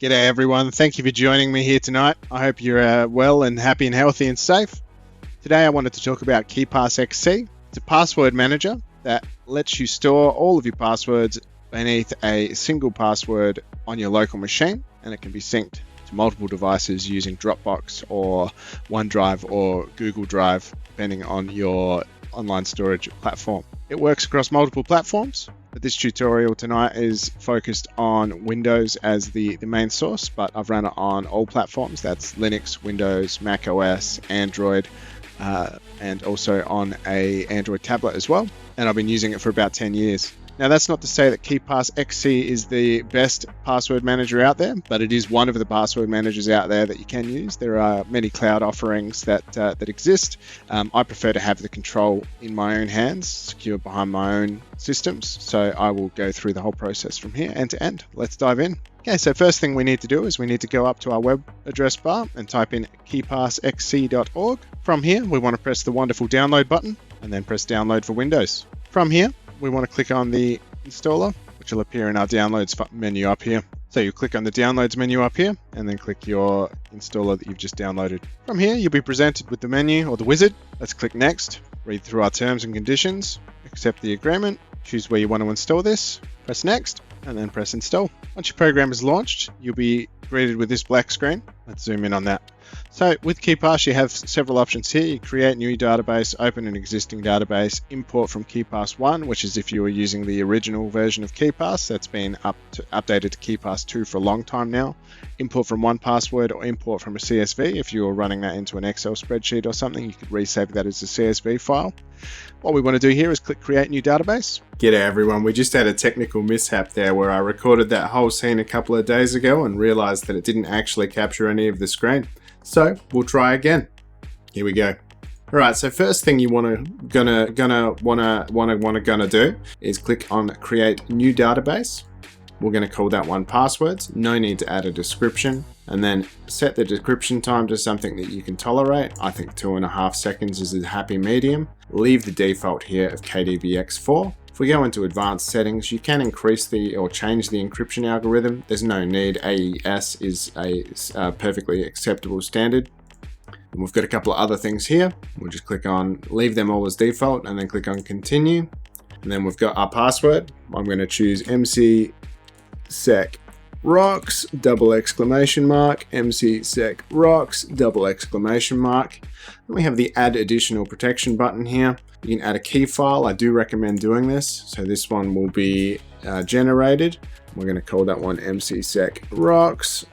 G'day everyone, thank you for joining me here tonight. I hope you're well and happy and healthy and safe. Today I wanted to talk about KeePassXC. It's a password manager that lets you store all of your passwords beneath a single password on your local machine, and it can be synced to multiple devices using Dropbox or OneDrive or Google Drive, depending on your online storage platform. It works across multiple platforms, but this tutorial tonight is focused on Windows as the main source, but I've run it on all platforms. That's Linux, Windows, Mac OS, Android, and also on a Android tablet as well. And I've been using it for about 10 years. Now, that's not to say that KeePassXC is the best password manager out there, but it is one of the password managers out there that you can use. There are many cloud offerings that exist. I prefer to have the control in my own hands, secure behind my own systems. So I will go through the whole process from here end to end. Let's dive in. Okay, so first thing we need to do is we need to go up to our web address bar and type in KeePassXC.org. From here, we want to press the wonderful download button and then press download for Windows. From here, we want to click on the installer, which will appear in our downloads menu up here. So you click on the downloads menu up here and then click your installer that you've just downloaded. From here, you'll be presented with the menu or the wizard. Let's click next, read through our terms and conditions, accept the agreement, choose where you want to install this, press next, and then press install. Once your program is launched, you'll be greeted with this black screen. Let's zoom in on that. So with KeePass, you have several options here. You create new database, open an existing database, import from KeePass 1, which is if you were using the original version of KeePass. That's been updated to KeePass 2 for a long time now. Import from 1Password or import from a CSV. If you were running that into an Excel spreadsheet or something, you could resave that as a CSV file. What we want to do here is click create new database. G'day everyone, we just had a technical mishap there where I recorded that whole scene a couple of days ago and realized that it didn't actually capture any of the screen. So we'll try again. Here we go. All right, so first thing you wanna do is click on create new database. We're gonna call that 1Passwords. No need to add a description, and then set the description time to something that you can tolerate. I think 2.5 seconds is a happy medium. Leave the default here of KDVX4. If we go into advanced settings, you can increase or change the encryption algorithm. There's no need. AES is a perfectly acceptable standard. And we've got a couple of other things here. We'll just click on leave them all as default and then click on continue. And then we've got our password. I'm going to choose MCSec rocks MCSec rocks And we have the add additional protection button here. You can add a key file. I do recommend doing this. So this one will be generated. We're going to call that one MCSec rocks.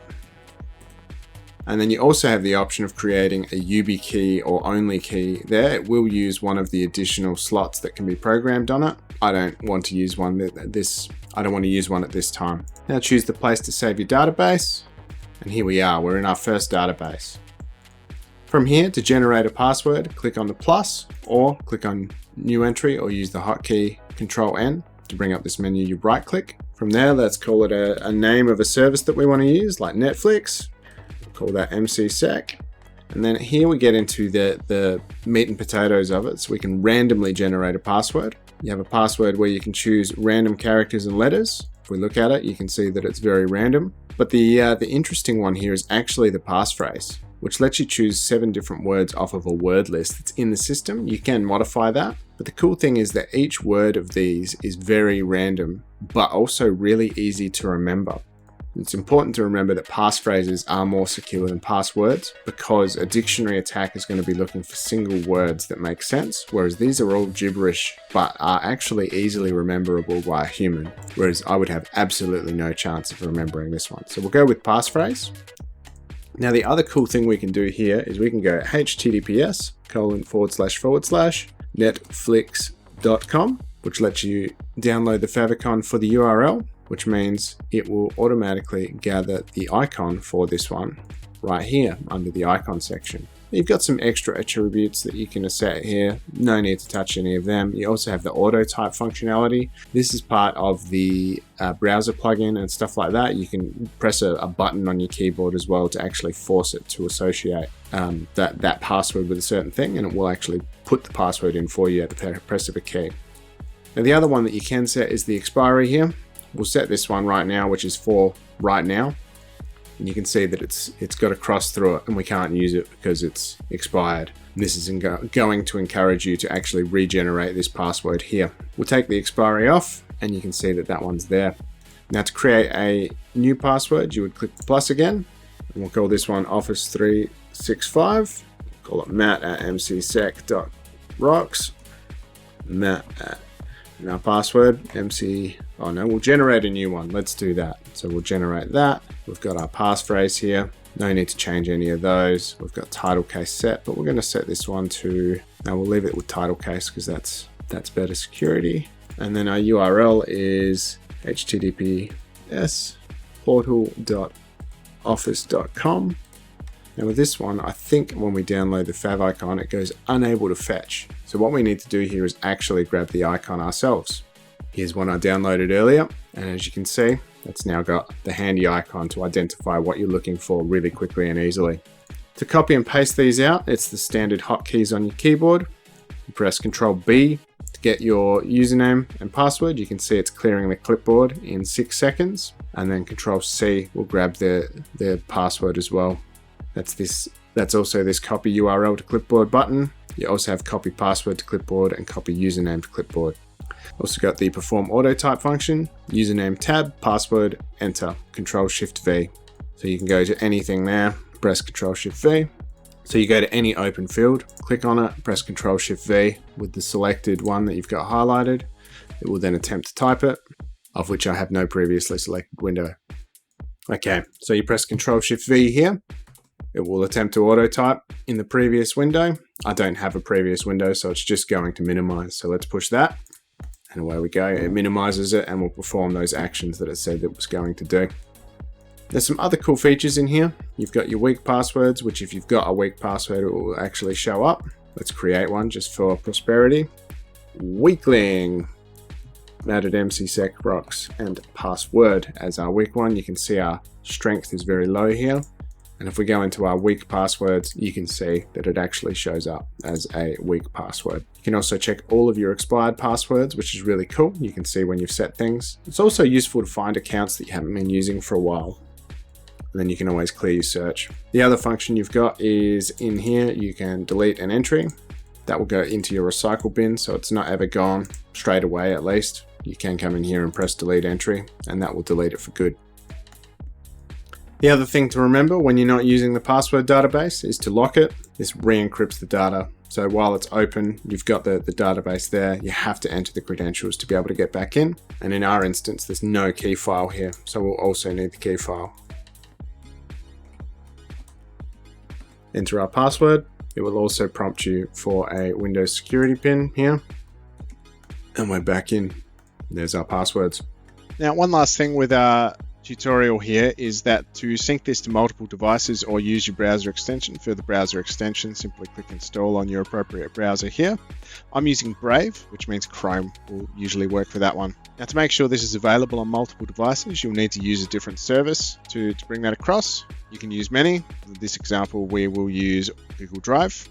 And then you also have the option of creating a YubiKey or only key there. It will use one of the additional slots that can be programmed on it. I don't want to use one at this time. Now choose the place to save your database. And here we are, we're in our first database. From here, to generate a password, click on the plus or click on new entry or use the hotkey Control-N to bring up this menu. You right click. From there, let's call it a name of a service that we want to use, like Netflix. Call that MCSec. And then here we get into the meat and potatoes of it. So we can randomly generate a password. You have a password where you can choose random characters and letters. If we look at it, you can see that it's very random. But the interesting one here is actually the passphrase, which lets you choose 7 different words off of a word list that's in the system. You can modify that. But the cool thing is that each word of these is very random, but also really easy to remember. It's important to remember that passphrases are more secure than passwords because a dictionary attack is going to be looking for single words that make sense, whereas these are all gibberish but are actually easily rememberable by a human, whereas I would have absolutely no chance of remembering this one. So we'll go with passphrase. Now the other cool thing we can do here is we can go https://netflix.com, which lets you download the favicon for the URL, which means it will automatically gather the icon for this one right here under the icon section. You've got some extra attributes that you can set here. No need to touch any of them. You also have the auto type functionality. This is part of the browser plugin and stuff like that. You can press a button on your keyboard as well to actually force it to associate that password with a certain thing, and it will actually put the password in for you at the press of a key. Now the other one that you can set is the expiry here. We'll set this one right now, which is for right now. and you can see that it's got a cross through it and we can't use it because it's expired. And this is going to encourage you to actually regenerate this password here. We'll take the expiry off and you can see that that one's there. Now to create a new password, you would click the plus again, and we'll call this one Office365. Call it matt@mcsec.rocks. Matt at, and our password, we'll generate a new one. Let's do that. So we'll generate that. We've got our passphrase here. No need to change any of those. We've got title case set, but we're going to set this one to, we'll leave it with title case because that's better security. And then our URL is https://portal.office.com. Now with this one, I think when we download the fav icon, it goes unable to fetch. So what we need to do here is actually grab the icon ourselves. Here's one I downloaded earlier, and as you can see, it's now got the handy icon to identify what you're looking for really quickly and easily. To copy and paste these out, it's the standard hotkeys on your keyboard. You press Ctrl B to get your username and password. You can see it's clearing the clipboard in 6 seconds, and then Ctrl C will grab their password as well. That's also this copy URL to clipboard button. You also have copy password to clipboard and copy username to clipboard. Also got the perform auto type function, username tab, password, enter, Control Shift V. So you can go to anything there, press Control Shift V. So you go to any open field, click on it, press Control Shift V with the selected one that you've got highlighted. It will then attempt to type it, of which I have no previously selected window. Okay, so you press Control Shift V here. It will attempt to auto type in the previous window. I don't have a previous window, so it's just going to minimize. So let's push that. And away we go. It minimizes it and will perform those actions that it said it was going to do. There's some other cool features in here. You've got your weak passwords, which if you've got a weak password, it will actually show up. Let's create one just for prosperity. Weakling. Added MCSec rocks and password as our weak one. You can see our strength is very low here. And if we go into our weak passwords, you can see that it actually shows up as a weak password. You can also check all of your expired passwords, which is really cool. You can see when you've set things. It's also useful to find accounts that you haven't been using for a while. And then you can always clear your search. The other function you've got is in here, you can delete an entry. That will go into your recycle bin, so it's not ever gone straight away at least. You can come in here and press delete entry, and that will delete it for good. The other thing to remember when you're not using the password database is to lock it. This re-encrypts the data. So while it's open, you've got the database there. You have to enter the credentials to be able to get back in. And in our instance, there's no key file here. So we'll also need the key file. Enter our password. It will also prompt you for a Windows security pin here. And we're back in. There's our passwords. Now, one last thing with our tutorial here is that to sync this to multiple devices or use your browser extension, for the browser extension, simply click install on your appropriate browser here. I'm using Brave, which means Chrome will usually work for that one. Now, to make sure this is available on multiple devices, you'll need to use a different service to bring that across. You can use many. In this example, we will use Google Drive.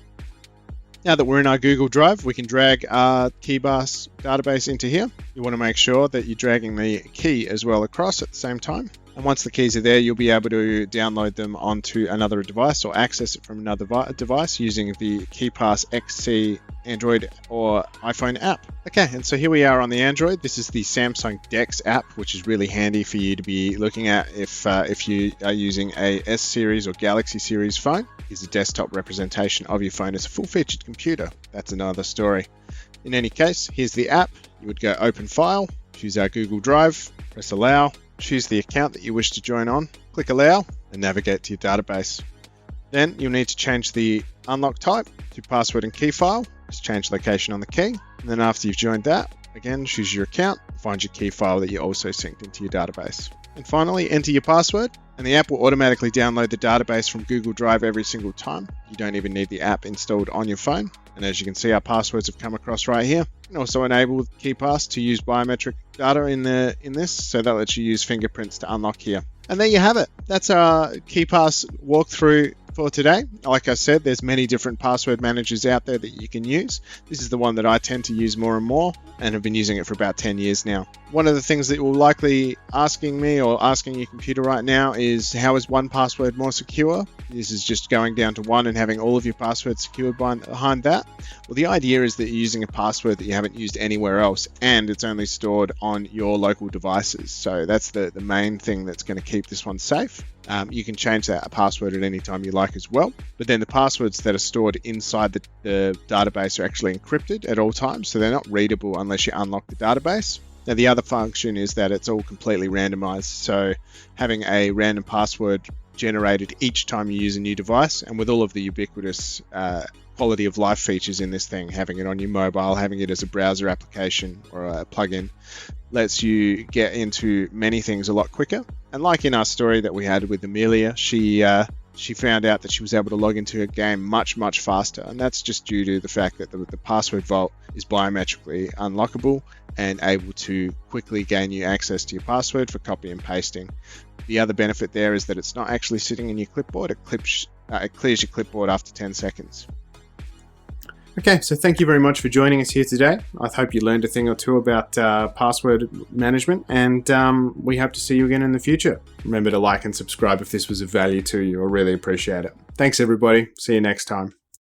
Now that we're in our Google Drive, we can drag our Keepass database into here. You want to make sure that you're dragging the key as well across at the same time. And once the keys are there, you'll be able to download them onto another device or access it from another device using the KeePassXC Android or iPhone app. Okay, and so here we are on the Android. This is the Samsung Dex app, which is really handy for you to be looking at if you are using a S series or Galaxy series phone. Here's a desktop representation of your phone as a full-featured computer. That's another story. In any case, here's the app. You would go open file, choose our Google Drive, press allow, choose the account that you wish to join on, click allow, and navigate to your database. Then you'll need to change the unlock type to password and key file. Just change location on the key. And then after you've joined that, again, choose your account, find your key file that you also synced into your database. And finally, enter your password, and the app will automatically download the database from Google Drive every single time. You don't even need the app installed on your phone. And as you can see, our passwords have come across right here. You can also enable KeePass to use biometric data in this, so that lets you use fingerprints to unlock here. And there you have it. That's our KeePass walkthrough for today. Like I said, there's many different password managers out there that you can use. This is the one that I tend to use more and more, and have been using it for about 10 years now. One of the things that you're likely asking me or asking your computer right now is, how is 1Password more secure? This is just going down to 1 and having all of your passwords secured behind that. Well, the idea is that you're using a password that you haven't used anywhere else, and it's only stored on your local devices. So that's the main thing that's going to keep this one safe. You can change that password at any time you like as well, but then the passwords that are stored inside the database are actually encrypted at all times, so they're not readable unless you unlock the database. Now, the other function is that it's all completely randomized, so having a random password generated each time you use a new device, and with all of the ubiquitous quality of life features in this thing, having it on your mobile, having it as a browser application or a plugin, lets you get into many things a lot quicker. And like in our story that we had with Amelia, she found out that she was able to log into a game much faster, and that's just due to the fact that the password vault is biometrically unlockable and able to quickly gain you access to your password for copy and pasting. The other benefit there is that it's not actually sitting in your clipboard. It clears your clipboard after 10 seconds. Okay, so thank you very much for joining us here today. I hope you learned a thing or two about password management, and we hope to see you again in the future. Remember to like and subscribe if this was of value to you. I really appreciate it. Thanks, everybody. See you next time.